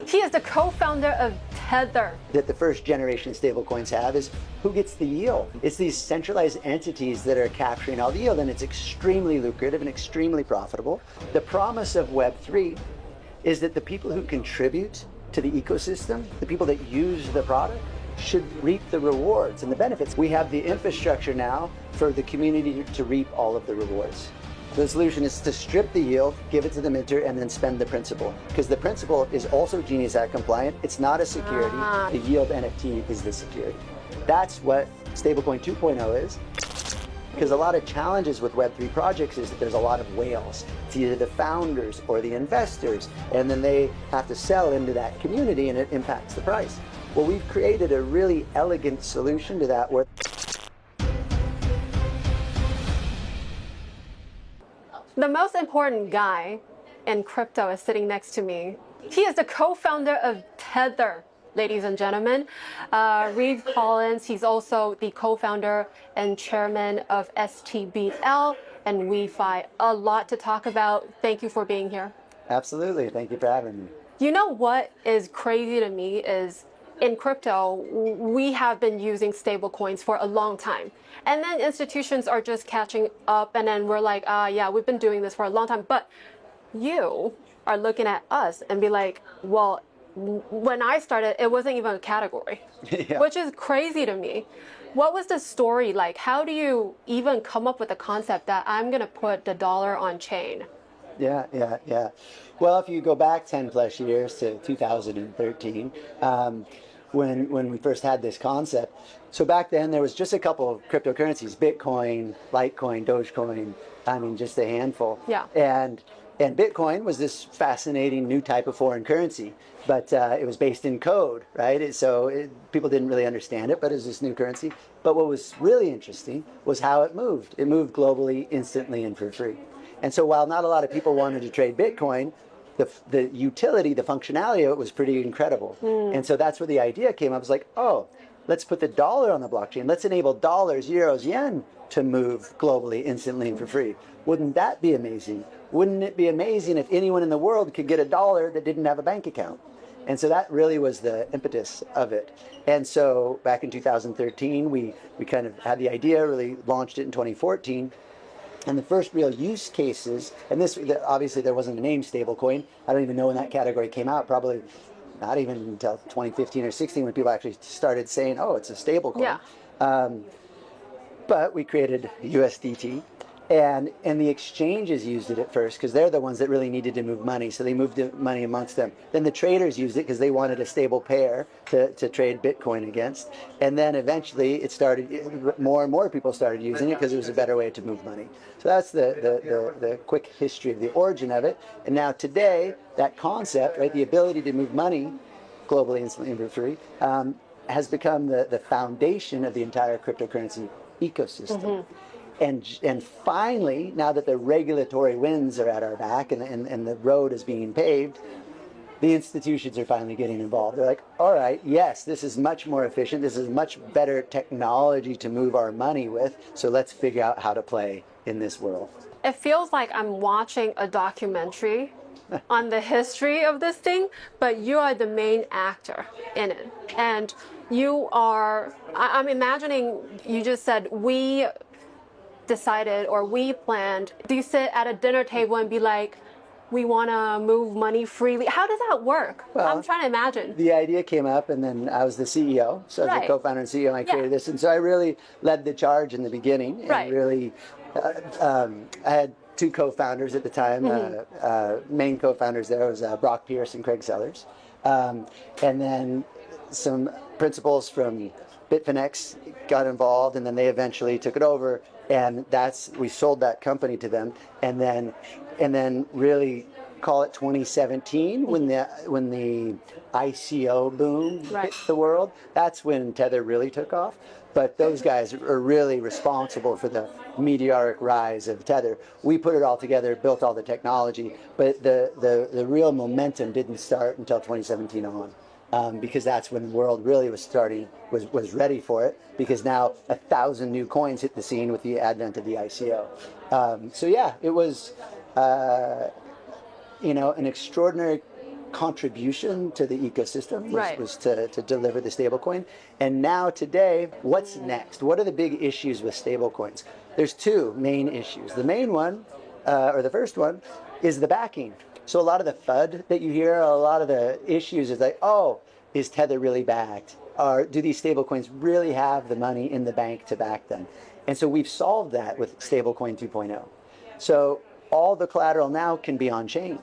He is the co-founder of Tether. That the first generation stablecoins have is who gets the yield. It's these centralized entities that are capturing all the yield, and it's extremely lucrative and extremely profitable. The promise of Web3 is that the people who contribute to the ecosystem, the people that use the product, should reap the rewards and the benefits. We have the infrastructure now for the community to reap all of the rewards. The solution is to strip the yield, give it to the minter, and then spend the principal. Because the principal is also Genius Act compliant. It's not a security. The yield NFT is the security. That's what stablecoin 2.0 is. Because a lot of challenges with Web3 projects is that there's a lot of whales. It's either the founders or the investors, and then they have to sell into that community and it impacts the price. Well, we've created a really elegant solution to that where The most important guy in crypto is sitting next to me. He is the co-founder of Tether, ladies and gentlemen. Reeve Collins, he's also the co-founder and chairman of STBL and WEFI. A lot to talk about. Thank you for being here. Absolutely. Thank you for having me. You know what is crazy to me is in crypto, we have been using stable coins for a long time. And then institutions are just catching up and then we're like, yeah, we've been doing this for a long time. But you are looking at us and be like, well, when I started, it wasn't even a category, Yeah. which is crazy to me. What was the story like? How do you even come up with the concept that I'm going to put the dollar on chain? Yeah. Well, if you go back 10 plus years to 2013, when we first had this concept, so back then there was just a couple of cryptocurrencies, Bitcoin, Litecoin, Dogecoin, I mean, just a handful. Yeah. And Bitcoin was this fascinating new type of foreign currency, but it was based in code, right? People didn't really understand it, but it was this new currency. But what was really interesting was how it moved. It moved globally, instantly, and for free. And so while not a lot of people wanted to trade Bitcoin, the utility, the functionality of it was pretty incredible. And so that's where the idea came up. It was like, oh, let's put the dollar on the blockchain. Let's enable dollars, euros, yen to move globally, instantly, and for free. Wouldn't that be amazing? Wouldn't it be amazing if anyone in the world could get a dollar that didn't have a bank account? And so that really was the impetus of it. And so back in 2013, we kind of had the idea, really launched it in 2014. And the first real use cases, and this obviously there wasn't a name stablecoin. I don't even know when that category came out. Probably not even until 2015 or 16 when people actually started saying, "Oh, it's a stablecoin." Yeah. But we created USDT, and the exchanges used it at first because they're the ones that really needed to move money, so they moved the money amongst them. Then the traders used it because they wanted a stable pair to trade Bitcoin against, and then eventually it started. More and more people started using it because it was a better way to move money. So that's the quick history of the origin of it. And now today, that concept, right, the ability to move money globally, instantly, and for free, has become the foundation of the entire cryptocurrency ecosystem. And finally, now that the regulatory winds are at our back and the road is being paved, the institutions are finally getting involved. They're like, all right, yes, this is much more efficient. This is much better technology to move our money with. So let's figure out how to play in this world. It feels like I'm watching a documentary on the history of this thing, but you are the main actor in it. And you are, I'm imagining you just said, we decided or we planned. Do you sit at a dinner table and be like, we want to move money freely? How does that work? Well, I'm trying to imagine. The idea came up, and then I was the CEO. So as Right. the co-founder and CEO, I created this. And so I really led the charge in the beginning. And Right. really, I had two co-founders at the time. Main co-founders there was Brock Pierce and Craig Sellers. And then some principals from Bitfinex got involved, and then they eventually took it over. And we sold that company to them. And then really call it 2017 when the ICO boom hit the world. That's when Tether really took off. But those guys are really responsible for the meteoric rise of Tether. We put it all together, built all the technology, but the real momentum didn't start until 2017 on. Because that's when the world really was ready for it, because now 1,000 new coins hit the scene with the advent of the ICO. So yeah, it was an extraordinary contribution to the ecosystem Right. was to deliver the stablecoin. And now today, what's next? What are the big issues with stablecoins? There's two main issues. The main one, or the first one, is the backing. So a lot of the FUD that you hear, a lot of the issues is like, oh, is Tether really backed? Or do these stablecoins really have the money in the bank to back them? And so we've solved that with stablecoin 2.0. So all the collateral now can be on chain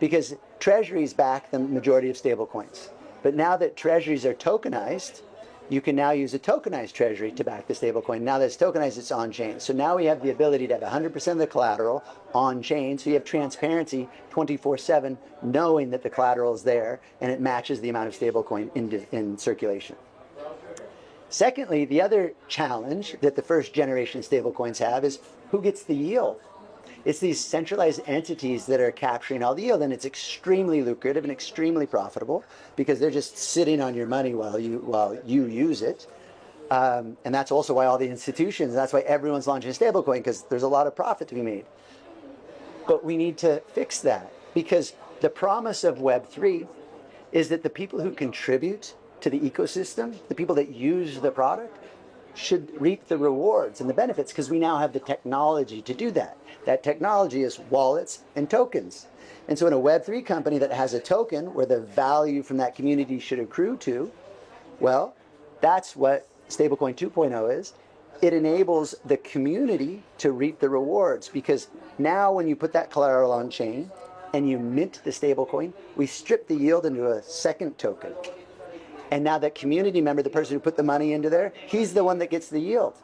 because treasuries back the majority of stablecoins. But now that treasuries are tokenized, you can now use a tokenized treasury to back the stablecoin. Now that it's tokenized, it's on chain. So now we have the ability to have 100% of the collateral on chain. So you have transparency 24/7, knowing that the collateral is there and it matches the amount of stablecoin in circulation. Secondly, the other challenge that the first generation stablecoins have is who gets the yield? It's these centralized entities that are capturing all the yield, and it's extremely lucrative and extremely profitable because they're just sitting on your money while you use it. And that's also why all the institutions, that's why everyone's launching a stablecoin, because there's a lot of profit to be made. But we need to fix that because the promise of Web3 is that the people who contribute to the ecosystem, the people that use the product, should reap the rewards and the benefits because we now have the technology to do that. That technology is wallets and tokens. And so in a Web3 company that has a token where the value from that community should accrue to, well, that's what stablecoin 2.0 is. It enables the community to reap the rewards because now when you put that collateral on chain and you mint the stablecoin, we strip the yield into a second token. And now that community member, the person who put the money into there, he's the one that gets the yield.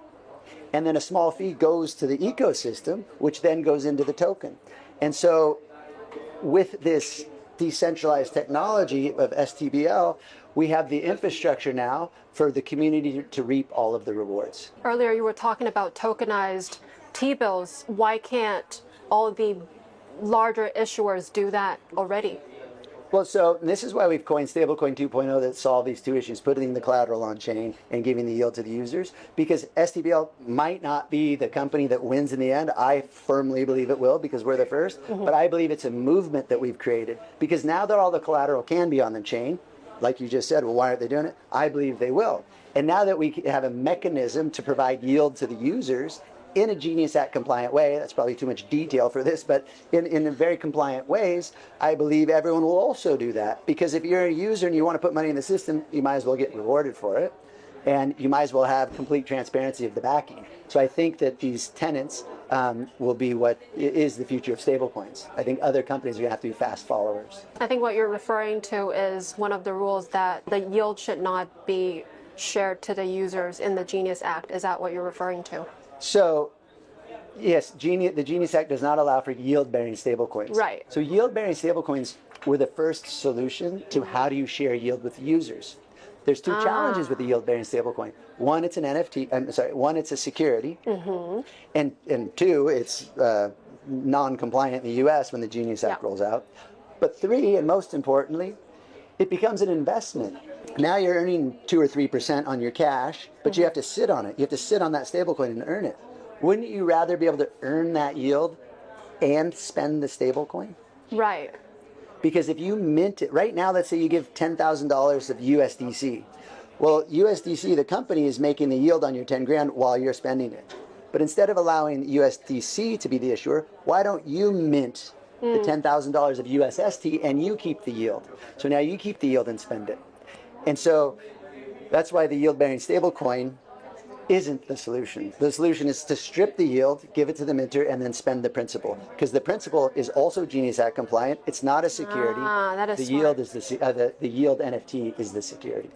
And then a small fee goes to the ecosystem, which then goes into the token. And so with this decentralized technology of STBL, we have the infrastructure now for the community to reap all of the rewards. Earlier you were talking about tokenized T-bills. Why can't all the larger issuers do that already? Well, so this is why we've coined stablecoin 2.0 that solve these two issues, putting the collateral on chain and giving the yield to the users, because STBL might not be the company that wins in the end. I firmly believe it will because we're the first, but I believe it's a movement that we've created because now that all the collateral can be on the chain, like you just said, well, why aren't they doing it? I believe they will. And now that we have a mechanism to provide yield to the users in a Genius Act compliant way, that's probably too much detail for this, but in very compliant ways, I believe everyone will also do that. Because if you're a user and you want to put money in the system, you might as well get rewarded for it. And you might as well have complete transparency of the backing. So I think that these tenets will be what is the future of stablecoins. I think other companies are going to have to be fast followers. I think what you're referring to is one of the rules that the yield should not be shared to the users in the Genius Act. Is that what you're referring to? So, yes, the Genius Act does not allow for yield-bearing stablecoins. Right. So yield-bearing stablecoins were the first solution to how do you share yield with users. There's two challenges with the yield-bearing stablecoin. One, it's an NFT. One, it's a security, and two, it's non-compliant in the U.S. when the Genius Act rolls out. But three, and most importantly, it becomes an investment. Now you're earning 2 or 3% on your cash, but you have to sit on it. You have to sit on that stablecoin and earn it. Wouldn't you rather be able to earn that yield and spend the stablecoin? Right. Because if you mint it, right now, let's say you give $10,000 of USDC. Well, USDC, the company, is making the yield on your 10 grand while you're spending it. But instead of allowing USDC to be the issuer, why don't you mint the $10,000 of USST and you keep the yield? So now you keep the yield and spend it. And so that's why the yield-bearing stablecoin isn't the solution. The solution is to strip the yield, give it to the minter, and then spend the principal. Because the principal is also Genius Act compliant. It's not a security. That is the smart. yield is the yield NFT is the security.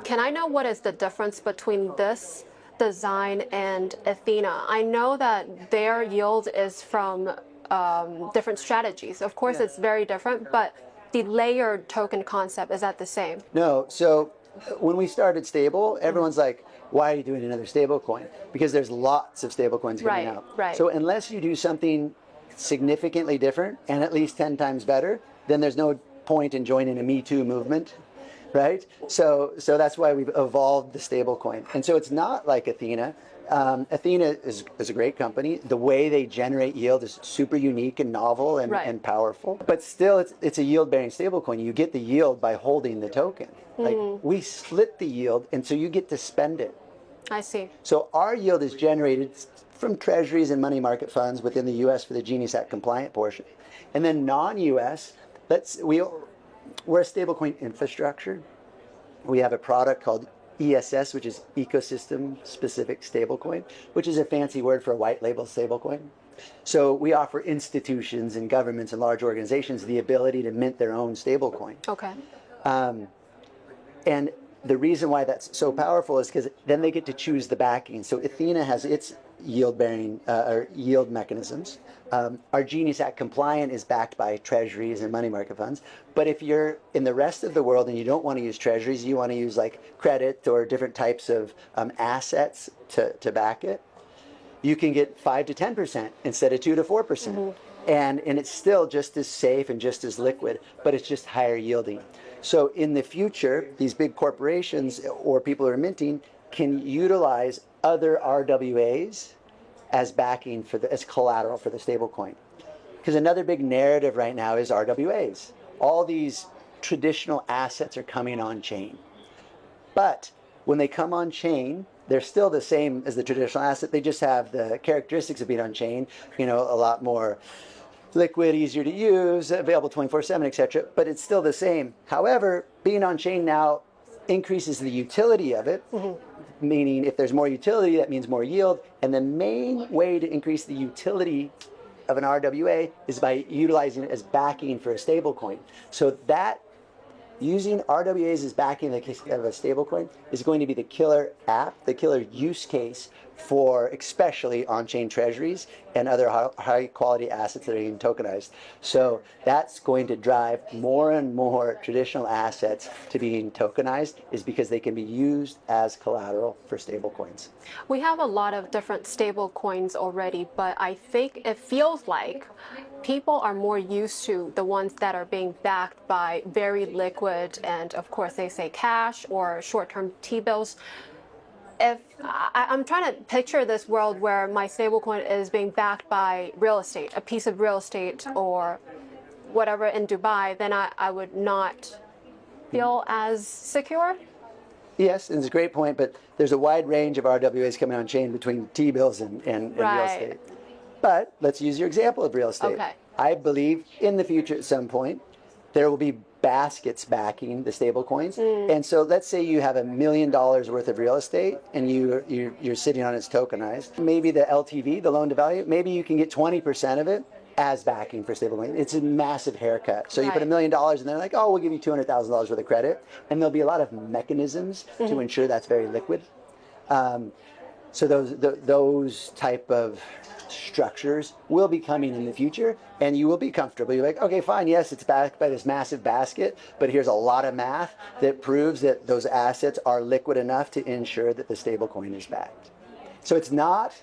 Can I know what is the difference between this design and Athena? I know that their yield is from different strategies. Of course, it's very different, but the layered token concept, is that the same? No. So when we started Stable, everyone's like, why are you doing another stable coin? Because there's lots of stable coins coming out. Right. So unless you do something significantly different and at least 10 times better, then there's no point in joining a Me Too movement, right? So that's why we've evolved the stable coin. And so it's not like Athena. Athena is a great company. The way they generate yield is super unique and novel and powerful. But still, it's a yield-bearing stablecoin. You get the yield by holding the token. Like we split the yield, and so you get to spend it. I see. So our yield is generated from treasuries and money market funds within the U.S. for the Genius Act compliant portion. And then non-U.S., we're a stablecoin infrastructure. We have a product called ESS, which is Ecosystem Specific Stablecoin, which is a fancy word for a white label stablecoin. So we offer institutions and governments and large organizations the ability to mint their own stablecoin. Okay. And the reason why that's so powerful is because then they get to choose the backing. So Athena has its yield-bearing or yield mechanisms. Our Genius Act compliant is backed by treasuries and money market funds. But if you're in the rest of the world and you don't want to use treasuries, you want to use like credit or different types of assets to back it, you can get 5 to 10% instead of 2 to 4%. And it's still just as safe and just as liquid, but it's just higher yielding. So in the future, these big corporations or people who are minting can utilize other RWAs as backing as collateral for the stablecoin. Because another big narrative right now is RWAs. All these traditional assets are coming on chain. But when they come on chain, they're still the same as the traditional asset. They just have the characteristics of being on chain, a lot more liquid, easier to use, available 24/7, etc. But it's still the same. However, being on chain now increases the utility of it, meaning if there's more utility, that means more yield. And the main way to increase the utility of an RWA is by utilizing it as backing for a stablecoin. So that using RWAs as backing of a stablecoin is going to be the killer app, the killer use case for especially on-chain treasuries and other high-quality assets that are being tokenized. So that's going to drive more and more traditional assets to being tokenized, is because they can be used as collateral for stablecoins. We have a lot of different stable coins already, but I think it feels like people are more used to the ones that are being backed by very liquid and, of course, they say cash or short-term T-bills. If I'm trying to picture this world where my stablecoin is being backed by real estate, a piece of real estate or whatever in Dubai, then I would not feel as secure. Yes, and it's a great point, but there's a wide range of RWAs coming on chain between T-bills and real estate. But let's use your example of real estate. Okay. I believe in the future at some point, there will be baskets backing the stable coins. And so let's say you have $1 million worth of real estate and you're sitting on it's tokenized. Maybe the LTV, the loan to value, maybe you can get 20% of it as backing for stablecoin. It's a massive haircut. So you put $1 million and they're like, oh, we'll give you $200,000 worth of credit. And there'll be a lot of mechanisms to ensure that's very liquid. So those type of structures will be coming in the future, and you will be comfortable. You're like, okay, fine, yes, it's backed by this massive basket, but here's a lot of math that proves that those assets are liquid enough to ensure that the stablecoin is backed. So it's not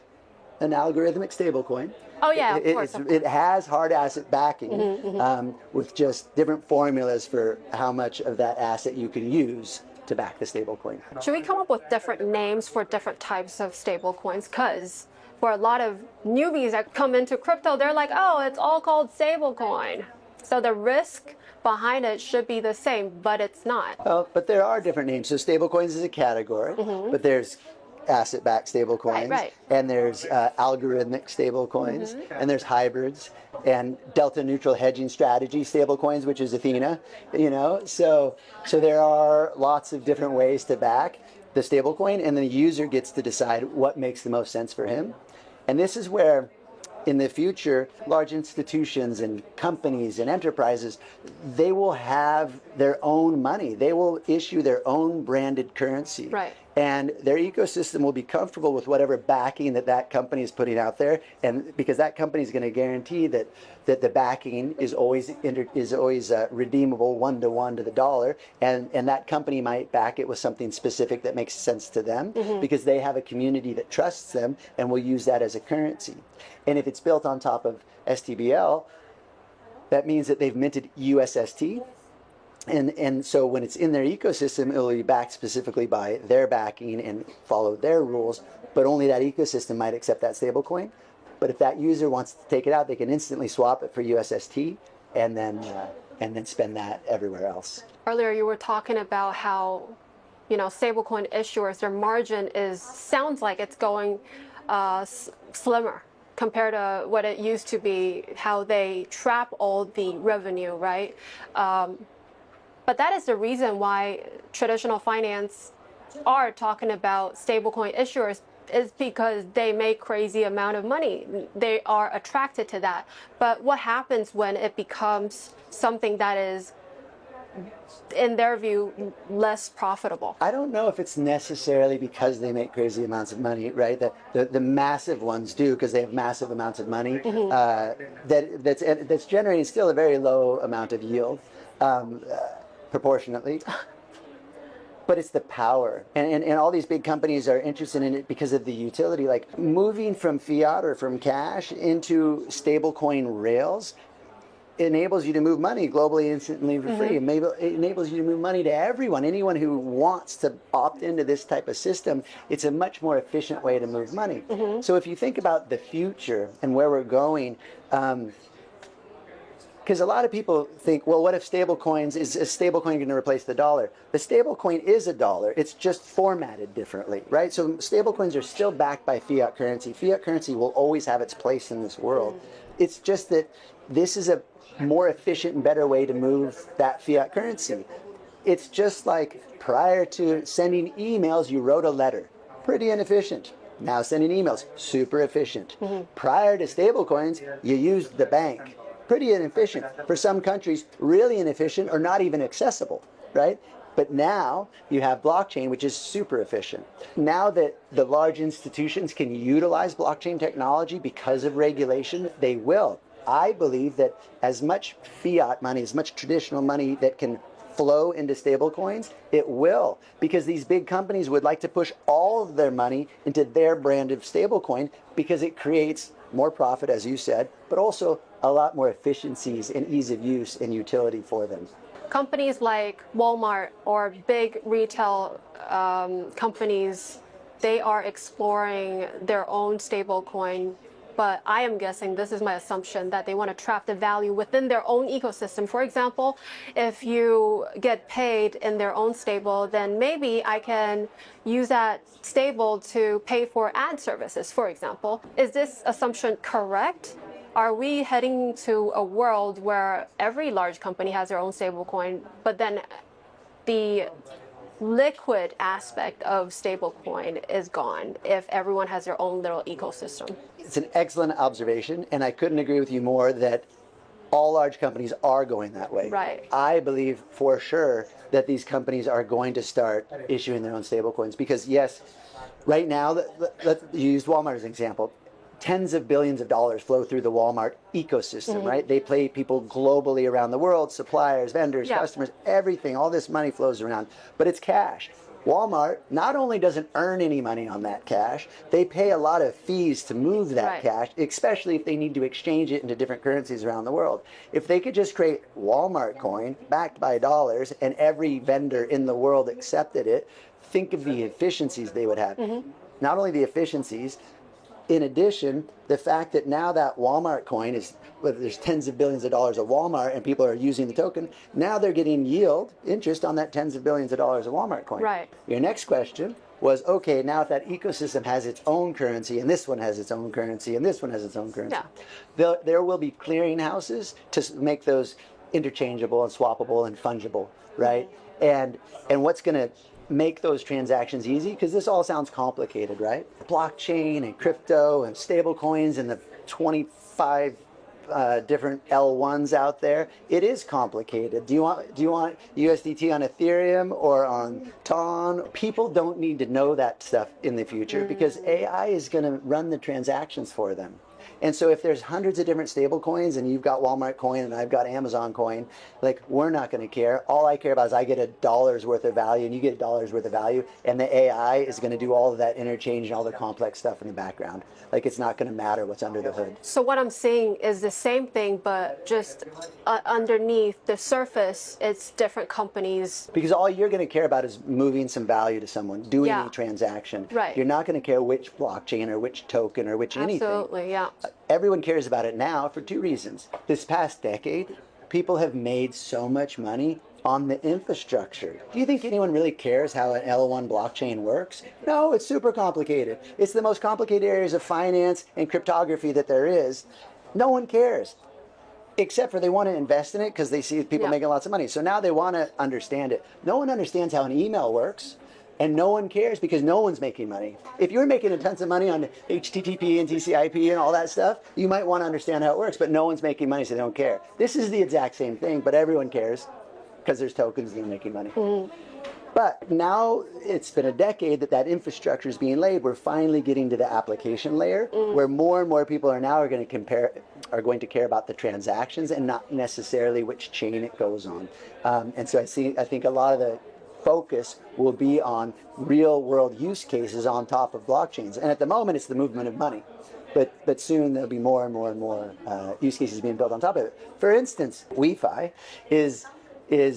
an algorithmic stablecoin. Oh yeah, of course. It has hard asset backing with just different formulas for how much of that asset you can use to back the stablecoin. Should we come up with different names for different types of stablecoins? Because for a lot of newbies that come into crypto, they're like, oh, it's all called stablecoin. So the risk behind it should be the same, but it's not. Well, but there are different names. So stablecoins is a category, but there's asset-backed stablecoins, and there's algorithmic stablecoins, and there's hybrids, and delta-neutral hedging strategy stablecoins, which is Athena. So there are lots of different ways to back the stablecoin, and the user gets to decide what makes the most sense for him. And this is where, in the future, large institutions and companies and enterprises, they will have their own money. They will issue their own branded currency. And their ecosystem will be comfortable with whatever backing that company is putting out there, and because that company is going to guarantee that the backing is always redeemable 1-to-1 to the dollar, and that company might back it with something specific that makes sense to them because they have a community that trusts them and will use that as a currency. And if it's built on top of STBL, that means that they've minted USST, And so when it's in their ecosystem, it will be backed specifically by their backing and follow their rules, but only that ecosystem might accept that stablecoin. But if that user wants to take it out, they can instantly swap it for USST and then spend that everywhere else. Earlier, you were talking about how, stablecoin issuers, their margin sounds like it's going slimmer compared to what it used to be, how they trap all the revenue, right? But that is the reason why traditional finance are talking about stablecoin issuers, is because they make crazy amount of money. They are attracted to that. But what happens when it becomes something that is, in their view, less profitable? I don't know if it's necessarily because they make crazy amounts of money, right? The massive ones do, because they have massive amounts of money. That's generating still a very low amount of yield, proportionately. But it's the power. And all these big companies are interested in it because of the utility. Like moving from fiat or from cash into stablecoin rails enables you to move money globally instantly for free. It enables you to move money to everyone. Anyone who wants to opt into this type of system, it's a much more efficient way to move money. So if you think about the future and where we're going, because a lot of people think, well, what if stablecoins, is a stablecoin going to replace the dollar? The stablecoin is a dollar. It's just formatted differently, right? So stablecoins are still backed by fiat currency. Fiat currency will always have its place in this world. It's just that this is a more efficient and better way to move that fiat currency. It's just like prior to sending emails, you wrote a letter. Pretty inefficient. Now sending emails, super efficient. Prior to stablecoins, you used the bank. Pretty inefficient. For some countries, really inefficient or not even accessible, right? But now you have blockchain, which is super efficient. Now that the large institutions can utilize blockchain technology because of regulation, they will. I believe that as much fiat money, as much traditional money that can flow into stablecoins, it will, because these big companies would like to push all of their money into their brand of stablecoin because it creates more profit, as you said, but also a lot more efficiencies and ease of use and utility for them. Companies like Walmart or big retail companies, they are exploring their own stablecoin. But I am guessing, this is my assumption, that they want to trap the value within their own ecosystem. For example, if you get paid in their own stable, then maybe I can use that stable to pay for ad services, for example. Is this assumption correct? Are we heading to a world where every large company has their own stablecoin, but then the liquid aspect of stablecoin is gone if everyone has their own little ecosystem? It's an excellent observation, and I couldn't agree with you more that all large companies are going that way. Right. I believe for sure that these companies are going to start issuing their own stablecoins because, yes, right now, let's use Walmart as an example. Tens of billions of dollars flow through the Walmart ecosystem, right? They pay people globally around the world, suppliers, vendors, customers, everything. All this money flows around, but it's cash. Walmart not only doesn't earn any money on that cash, they pay a lot of fees to move that cash, especially if they need to exchange it into different currencies around the world. If they could just create Walmart coin backed by dollars and every vendor in the world accepted it, think of the efficiencies they would have. Not only the efficiencies, in addition, the fact that now that Walmart coin is, whether there's tens of billions of dollars of Walmart and people are using the token, now they're getting yield, interest on that tens of billions of dollars of Walmart coin. Right. Your next question was, okay, now if that ecosystem has its own currency and this one has its own currency and this one has its own currency, there will be clearinghouses to make those interchangeable and swappable and fungible, right? And what's going to make those transactions easy, because this all sounds complicated, right? Blockchain and crypto and stable coins and the 25 different L1s out there. It is complicated. Do you want USDT on Ethereum or on TON? People don't need to know that stuff in the future because AI is going to run the transactions for them. And so if there's hundreds of different stable coins and you've got Walmart coin and I've got Amazon coin, like we're not going to care. All I care about is I get $1 worth of value and you get $1 worth of value, and the AI is going to do all of that interchange and all the complex stuff in the background. Like it's not going to matter what's under the hood. So what I'm seeing is the same thing, but just underneath the surface, it's different companies. Because all you're going to care about is moving some value to someone, doing a transaction. Right. You're not going to care which blockchain or which token or which anything. Absolutely, yeah. Everyone cares about it now for two reasons. This past decade, people have made so much money on the infrastructure. Do you think anyone really cares how an L1 blockchain works? No, it's super complicated. It's the most complicated areas of finance and cryptography that there is. No one cares, except for they want to invest in it because they see people making lots of money. So now they want to understand it. No one understands how an email works, and no one cares because no one's making money. If you're making a tons of money on HTTP and TCP and all that stuff, you might want to understand how it works, but no one's making money, so they don't care. This is the exact same thing, but everyone cares because there's tokens and they're making money. But now it's been a decade that infrastructure is being laid. We're finally getting to the application layer where more and more people are now going to care about the transactions and not necessarily which chain it goes on. And so I think a lot of the focus will be on real world use cases on top of blockchains. And at the moment, it's the movement of money. But soon there'll be more and more and more use cases being built on top of it. For instance, WEFI is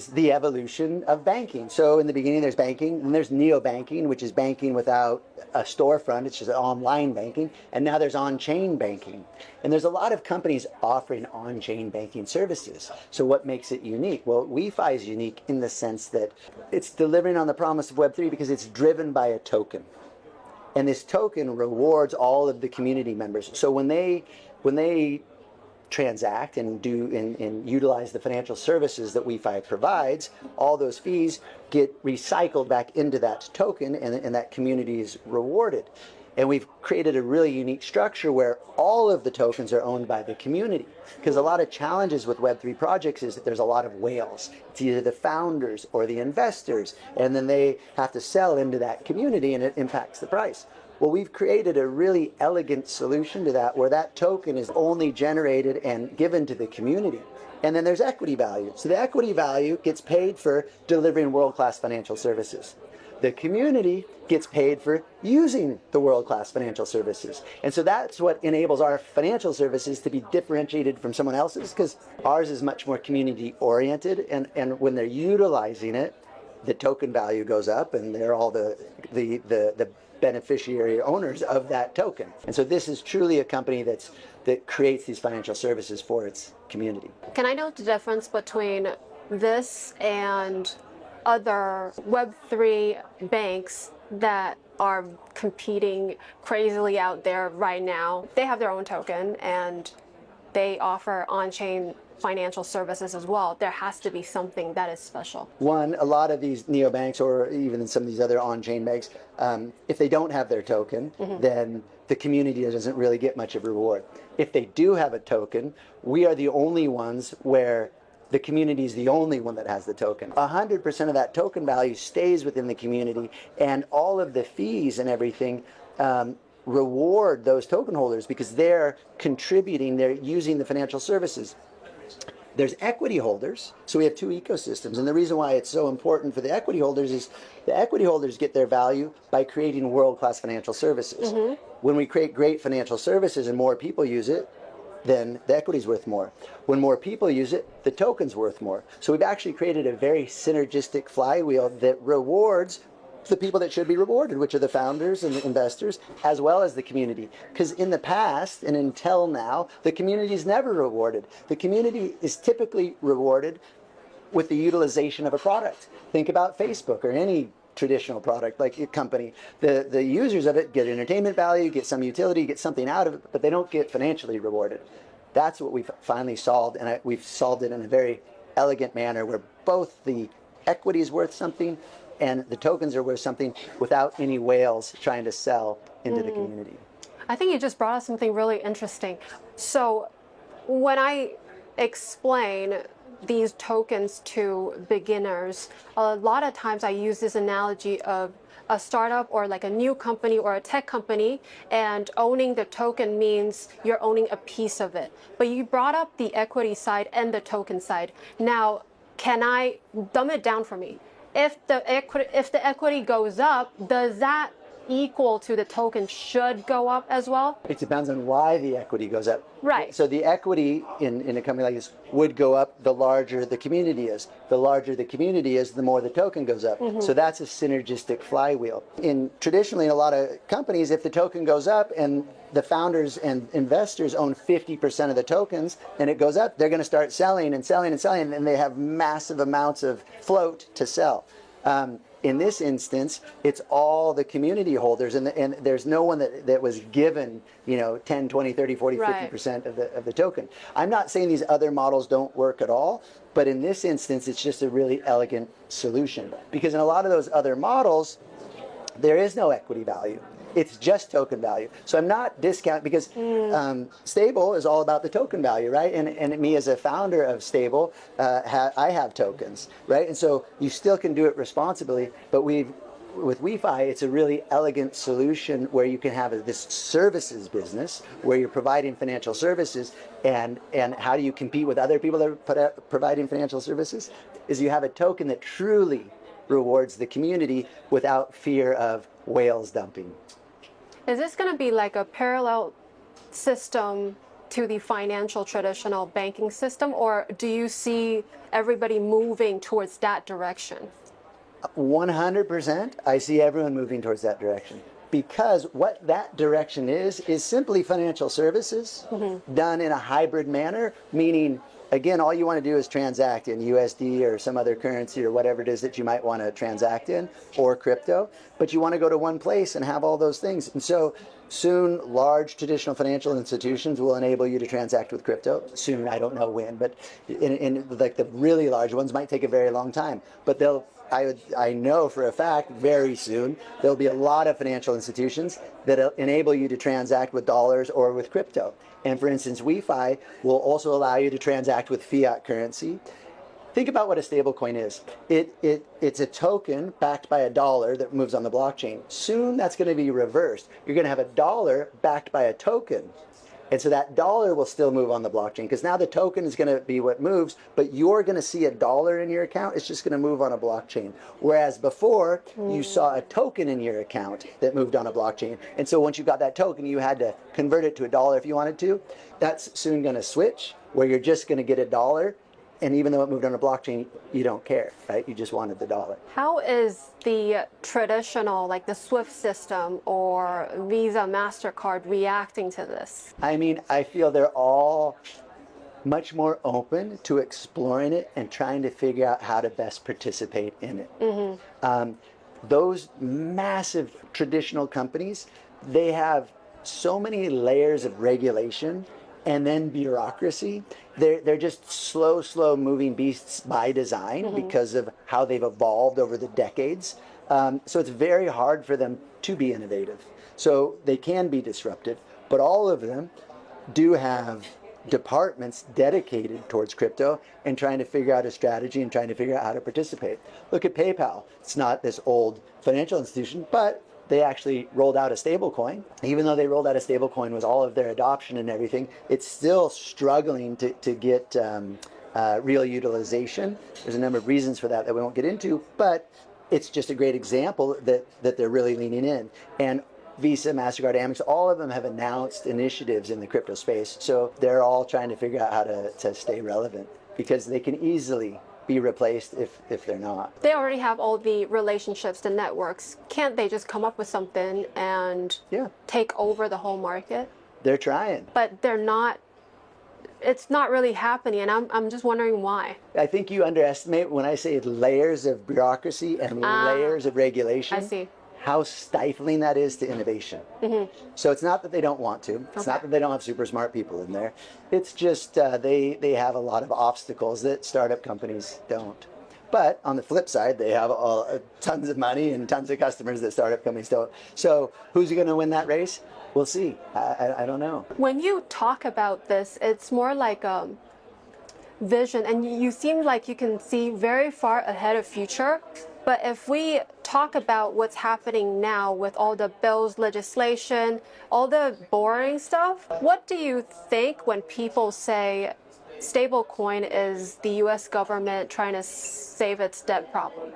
the evolution of banking. So in the beginning there's banking, and there's neobanking, which is banking without a storefront, it's just online banking, and now there's on-chain banking. And there's a lot of companies offering on-chain banking services. So what makes it unique? Well, WEFI is unique in the sense that it's delivering on the promise of Web3 because it's driven by a token. And this token rewards all of the community members. So when they transact and utilize the financial services that WEFI provides, all those fees get recycled back into that token, and that community is rewarded. And we've created a really unique structure where all of the tokens are owned by the community. Because a lot of challenges with Web3 projects is that there's a lot of whales. It's either the founders or the investors, and then they have to sell into that community and it impacts the price. Well, we've created a really elegant solution to that where that token is only generated and given to the community. And then there's equity value. So the equity value gets paid for delivering world-class financial services. The community gets paid for using the world-class financial services. And so that's what enables our financial services to be differentiated from someone else's, because ours is much more community-oriented, and when they're utilizing it, the token value goes up, and they're all the beneficiary owners of that token. And so this is truly a company that creates these financial services for its community. Can I know the difference between this and other Web3 banks that are competing crazily out there right now? They have their own token and they offer on-chain financial services as well. There has to be something that is special. One, a lot of these neobanks, or even some of these other on-chain banks, if they don't have their token, then the community doesn't really get much of a reward. If they do have a token, we are the only ones where the community is the only one that has the token. 100% of that token value stays within the community, and all of the fees and everything reward those token holders because they're contributing, they're using the financial services. There's equity holders, so we have two ecosystems, and the reason why it's so important for the equity holders is the equity holders get their value by creating world-class financial services. When we create great financial services and more people use it, then the equity's worth more. When more people use it, the token's worth more. So we've actually created a very synergistic flywheel that rewards the people that should be rewarded, which are the founders and the investors, as well as the community. Because in the past and until now, the community is never rewarded. The community is typically rewarded with the utilization of a product. Think about Facebook or any traditional product like a company. The users of it get entertainment value, get some utility, get something out of it, but they don't get financially rewarded. That's what we've finally solved, and we've solved it in a very elegant manner where both the equity is worth something and the tokens are worth something without any whales trying to sell into the community. I think you just brought up something really interesting. So when I explain these tokens to beginners, a lot of times I use this analogy of a startup or like a new company or a tech company, and owning the token means you're owning a piece of it. But you brought up the equity side and the token side. Now, can I dumb it down for me? If the equity goes up, does that equal to the token should go up as well? It depends on why the equity goes up. Right. So the equity in a company like this would go up the larger the community is. The larger the community is, the more the token goes up. So that's a synergistic flywheel. Traditionally, in a lot of companies, if the token goes up and the founders and investors own 50% of the tokens and it goes up, they're going to start selling and selling and selling, and they have massive amounts of float to sell. In this instance, it's all the community holders, and there's no one that was given, 10, 20, 30, 40, Right. 50% of the token. I'm not saying these other models don't work at all, but in this instance, it's just a really elegant solution. Because in a lot of those other models, there is no equity value. It's just token value. So I'm not discounting, because Stable is all about the token value, right? And me as a founder of Stable, I have tokens, right? And so you still can do it responsibly, but with WEFI, it's a really elegant solution where you can have this services business where you're providing financial services. And how do you compete with other people that are providing financial services? Is you have a token that truly rewards the community without fear of whales dumping. Is this going to be like a parallel system to the financial traditional banking system, or do you see everybody moving towards that direction? 100%, I see everyone moving towards that direction. Because what that direction is simply financial services done in a hybrid manner, meaning, again, all you want to do is transact in USD or some other currency or whatever it is that you might want to transact in, or crypto, but you want to go to one place and have all those things. And so soon, large traditional financial institutions will enable you to transact with crypto. Soon, I don't know when, but in like the really large ones might take a very long time. But I know for a fact, very soon, there'll be a lot of financial institutions that enable you to transact with dollars or with crypto. And for instance, WEFI will also allow you to transact with fiat currency. Think about what a stablecoin is. It's a token backed by a dollar that moves on the blockchain. Soon that's going to be reversed. You're going to have a dollar backed by a token. And so that dollar will still move on the blockchain, because now the token is going to be what moves, but you're going to see a dollar in your account. It's just going to move on a blockchain. Whereas before, you saw a token in your account that moved on a blockchain. And so once you got that token, you had to convert it to a dollar if you wanted to. That's soon going to switch, where you're just going to get a dollar. And even though it moved on a blockchain, you don't care, right? You just wanted the dollar. How is the traditional, like the SWIFT system or Visa, MasterCard, reacting to this? I mean, I feel they're all much more open to exploring it and trying to figure out how to best participate in it. Those massive traditional companies, they have so many layers of regulation and then bureaucracy. They're just slow moving beasts by design because of how they've evolved over the decades. So it's very hard for them to be innovative. So they can be disrupted, but all of them do have departments dedicated towards crypto and trying to figure out a strategy and trying to figure out how to participate. Look at PayPal. It's not this old financial institution, but they actually rolled out a stablecoin. Even though they rolled out a stablecoin with all of their adoption and everything, it's still struggling to get real utilization. There's a number of reasons for that we won't get into, but it's just a great example that they're really leaning in. And Visa, MasterCard, Amex, all of them have announced initiatives in the crypto space. So they're all trying to figure out how to stay relevant, because they can easily be replaced if they're not. They already have all the relationships, the networks. Can't they just come up with something and take over the whole market? They're trying. But they're not. It's not really happening, and I'm just wondering why. I think you underestimate when I say layers of bureaucracy and layers of regulation. I see. How stifling that is to innovation. So it's not that they don't want to. It's not that they don't have super smart people in there. It's just they have a lot of obstacles that startup companies don't. But on the flip side, they have tons of money and tons of customers that startup companies don't. So who's going to win that race? We'll see. I don't know. When you talk about this, it's more like vision, and you seem like you can see very far ahead of future. But if we talk about what's happening now with all the bills, legislation, all the boring stuff, what do you think when people say stablecoin is the US government trying to save its debt problem?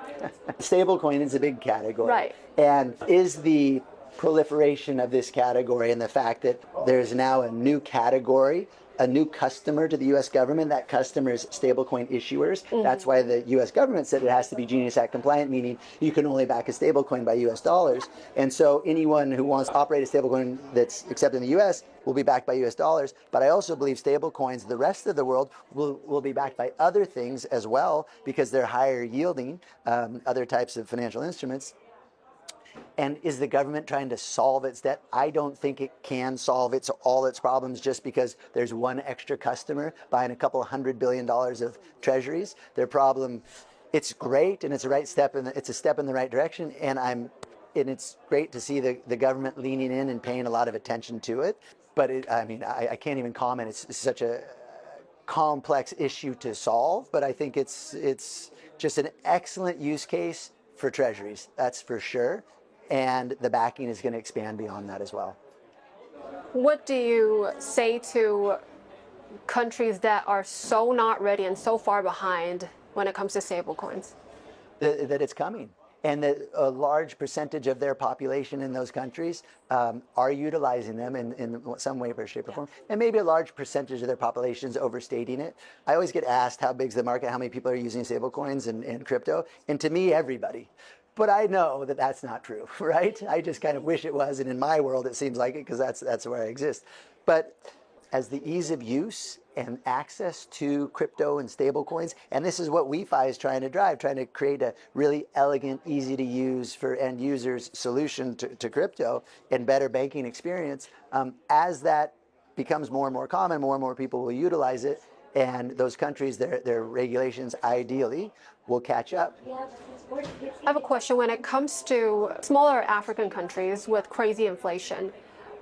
Stablecoin is a big category. Right. And is the proliferation of this category and the fact that there's now a new category, a new customer to the U.S. government, that customer is stablecoin issuers. That's why the U.S. government said it has to be Genius Act compliant, meaning you can only back a stablecoin by U.S. dollars. And so anyone who wants to operate a stablecoin that's accepted in the U.S. will be backed by U.S. dollars. But I also believe stablecoins, the rest of the world, will be backed by other things as well because they're higher yielding, other types of financial instruments. And is the government trying to solve its debt? I don't think it can solve all its problems just because there's one extra customer buying a couple $100 billion of treasuries. Their problem, it's great and it's a step in the right direction. And it's great to see the government leaning in and paying a lot of attention to it. But I can't even comment. It's such a complex issue to solve. But I think it's just an excellent use case for treasuries. That's for sure. And the backing is going to expand beyond that as well. What do you say to countries that are so not ready and so far behind when it comes to stablecoins? That it's coming, and that a large percentage of their population in those countries are utilizing them in some way, shape, or form. And maybe a large percentage of their population is overstating it. I always get asked how big's the market, how many people are using stablecoins and crypto, and to me, everybody. But I know that that's not true, right? I just kind of wish it was, and in my world it seems like it because that's where I exist. But as the ease of use and access to crypto and stablecoins, and this is what WEFI is trying to drive, trying to create a really elegant, easy to use for end users solution to crypto and better banking experience. As that becomes more and more common, more and more people will utilize it, and those countries, their regulations ideally will catch up. I have a question. When it comes to smaller African countries with crazy inflation,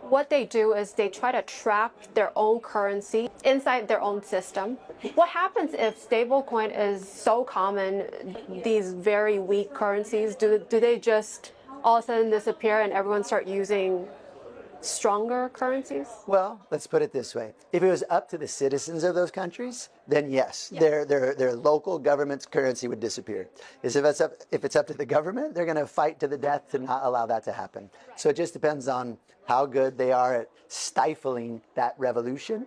what they do is they try to trap their own currency inside their own system. What happens if stablecoin is so common, these very weak currencies? Do they just all of a sudden disappear and everyone start using stronger currencies? Well, let's put it this way. If it was up to the citizens of those countries, then yes, their local government's currency would disappear. If it's up to the government, they're going to fight to the death to not allow that to happen. So it just depends on how good they are at stifling that revolution.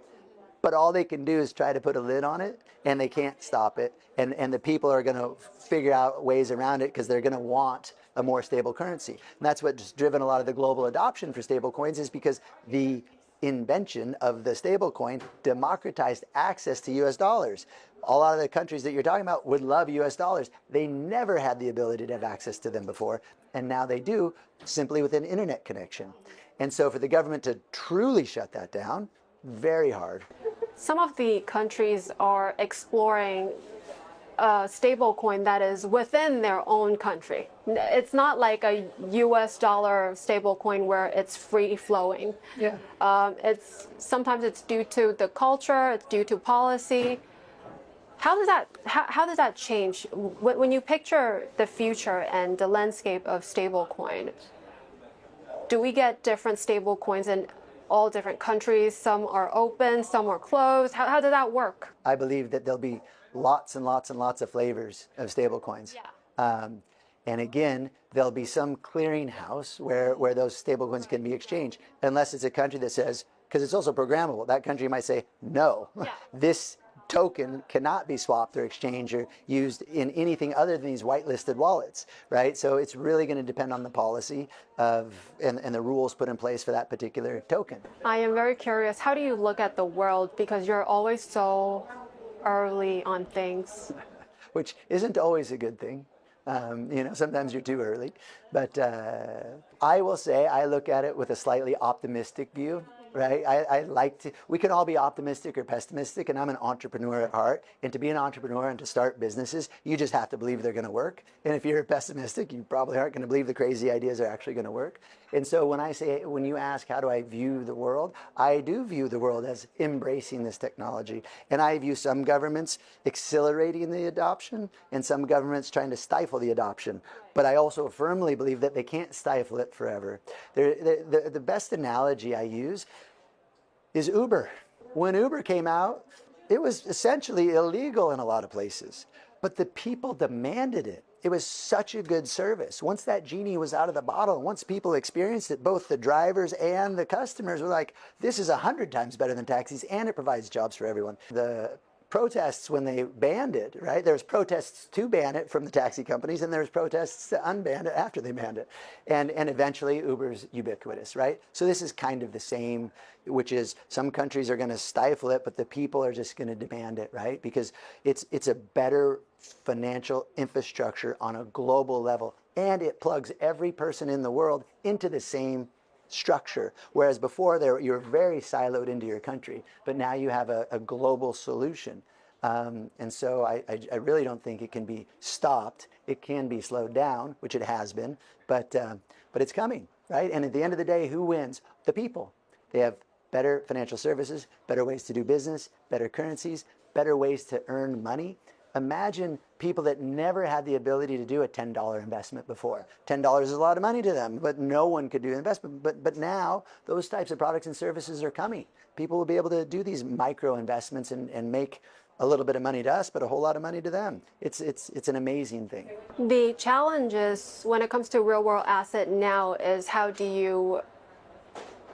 But all they can do is try to put a lid on it, and they can't stop it. And the people are going to figure out ways around it because they're going to want a more stable currency. And that's what's driven a lot of the global adoption for stable coins, is because the invention of the stablecoin democratized access to US dollars. A lot of the countries that you're talking about would love US dollars. They never had the ability to have access to them before, and now they do, simply with an internet connection. And so for the government to truly shut that down, very hard. Some of the countries are exploring a stable coin that is within their own country. It's not like a US dollar stable coin where it's free flowing. Yeah. Sometimes it's due to the culture, it's due to policy. How does that change when you picture the future and the landscape of stable coin? Do we get different stable coins in all different countries? Some are open, some are closed. How does that work? I believe that there'll be lots and lots and lots of flavors of stablecoins. Yeah. And again, there'll be some clearinghouse where those stablecoins can be exchanged, unless it's a country that says, because it's also programmable, that country might say, no, this token cannot be swapped or exchanged or used in anything other than these whitelisted wallets, right? So it's really going to depend on the policy and the rules put in place for that particular token. I am very curious, how do you look at the world? Because you're always so early on things. Which isn't always a good thing. Sometimes you're too early. But I will say I look at it with a slightly optimistic view. right? I like to, we can all be optimistic or pessimistic, and I'm an entrepreneur at heart. And to be an entrepreneur and to start businesses, you just have to believe they're going to work. And if you're pessimistic, you probably aren't going to believe the crazy ideas are actually going to work. And so when you ask, how do I view the world? I do view the world as embracing this technology. And I view some governments accelerating the adoption and some governments trying to stifle the adoption. But I also firmly believe that they can't stifle it forever. The best analogy I use is Uber. When Uber came out, it was essentially illegal in a lot of places, but the people demanded it. It was such a good service. Once that genie was out of the bottle, once people experienced it, both the drivers and the customers were like, this is 100 times better than taxis, and it provides jobs for everyone. The protests when they banned it, right? There's protests to ban it from the taxi companies, and there's protests to unban it after they banned it. And eventually Uber's ubiquitous, right? So this is kind of the same, which is some countries are going to stifle it, but the people are just going to demand it, right? Because it's a better financial infrastructure on a global level, and it plugs every person in the world into the same structure. Whereas before you were very siloed into your country, but now you have a global solution. And so I really don't think it can be stopped. It can be slowed down, which it has been, but it's coming, right? And at the end of the day, who wins? The people. They have better financial services, better ways to do business, better currencies, better ways to earn money. Imagine people that never had the ability to do a $10 investment before. $10 is a lot of money to them, but no one could do an investment. But now those types of products and services are coming. People will be able to do these micro investments and make a little bit of money to us, but a whole lot of money to them. It's an amazing thing. The challenge is when it comes to real world asset now is how do you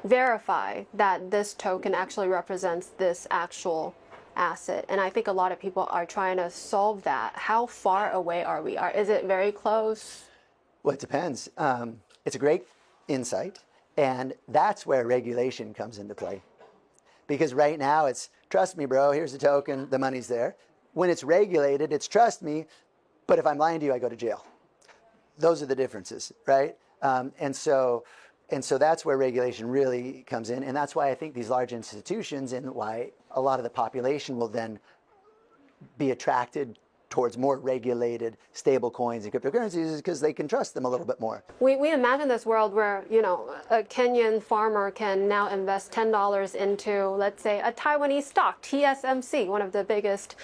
verify that this token actually represents this actual asset? And I think a lot of people are trying to solve that. How far away are we? Is it very close? Well, it depends. It's a great insight, and that's where regulation comes into play. Because right now it's, trust me, bro, here's the token, the money's there. When it's regulated, it's trust me, but if I'm lying to you, I go to jail. Those are the differences, right? And so that's where regulation really comes in. And that's why I think these large institutions, and why a lot of the population will then be attracted towards more regulated stable coins and cryptocurrencies, is because they can trust them a little bit more. We imagine this world where, a Kenyan farmer can now invest $10 into, let's say, a Taiwanese stock, TSMC, one of the biggest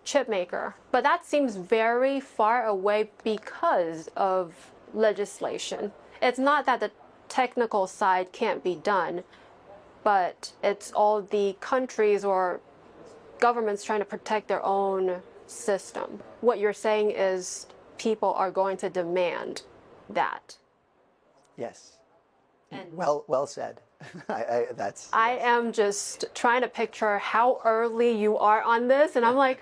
chip maker. But that seems very far away because of legislation. It's not that the technical side can't be done, but it's all the countries or governments trying to protect their own system. What you're saying is people are going to demand that. Yes. And well said. I am just trying to picture how early you are on this, and I'm like,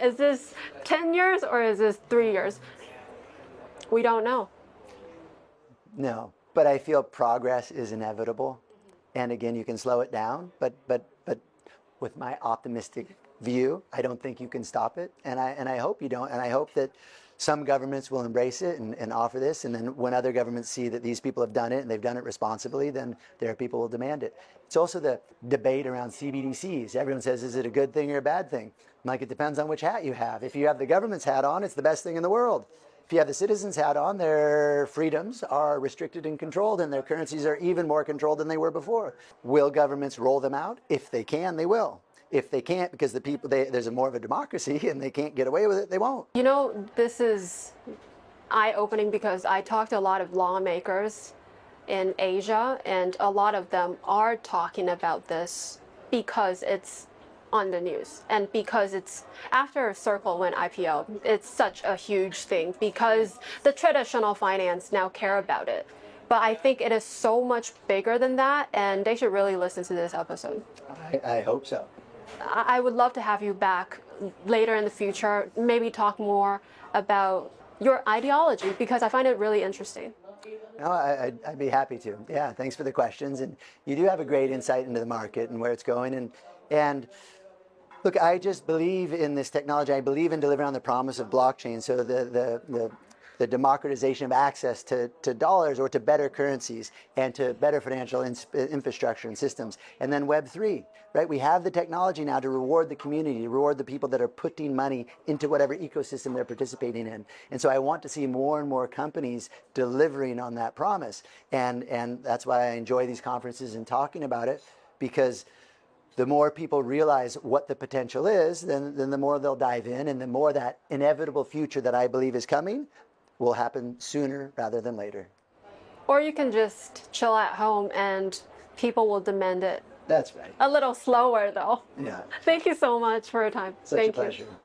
is this 10 years or is this 3 years? We don't know. No, but I feel progress is inevitable. And again, you can slow it down, but with my optimistic view, I don't think you can stop it, and I hope you don't, and I hope that some governments will embrace it and offer this, and then when other governments see that these people have done it and they've done it responsibly, then their people will demand it. It's also the debate around CBDCs. Everyone says, is it a good thing or a bad thing? I'm like, it depends on which hat you have. If you have the government's hat on, it's the best thing in the world. If you have the citizens' hat on, their freedoms are restricted and controlled, and their currencies are even more controlled than they were before. Will governments roll them out? If they can, they will. If they can't, because the people, there's more of a democracy and they can't get away with it, they won't. This is eye-opening because I talked to a lot of lawmakers in Asia, and a lot of them are talking about this because it's on the news and because it's after Circle went IPO. It's such a huge thing because the traditional finance now care about it. But I think it is so much bigger than that, and they should really listen to this episode. I hope so. I would love to have you back later in the future, maybe talk more about your ideology, because I find it really interesting. No, I'd be happy to. Yeah, thanks for the questions. And you do have a great insight into the market and where it's going. And look, I just believe in this technology. I believe in delivering on the promise of blockchain. So the the democratization of access to dollars or to better currencies and to better financial infrastructure and systems. And then Web3, right? We have the technology now to reward the community, to reward the people that are putting money into whatever ecosystem they're participating in. And so I want to see more and more companies delivering on that promise. And that's why I enjoy these conferences and talking about it, because the more people realize what the potential is, then the more they'll dive in, and the more that inevitable future that I believe is coming will happen sooner rather than later. Or you can just chill at home and people will demand it. That's right. A little slower though. Yeah. Thank you so much for your time. Such Thank a pleasure. you.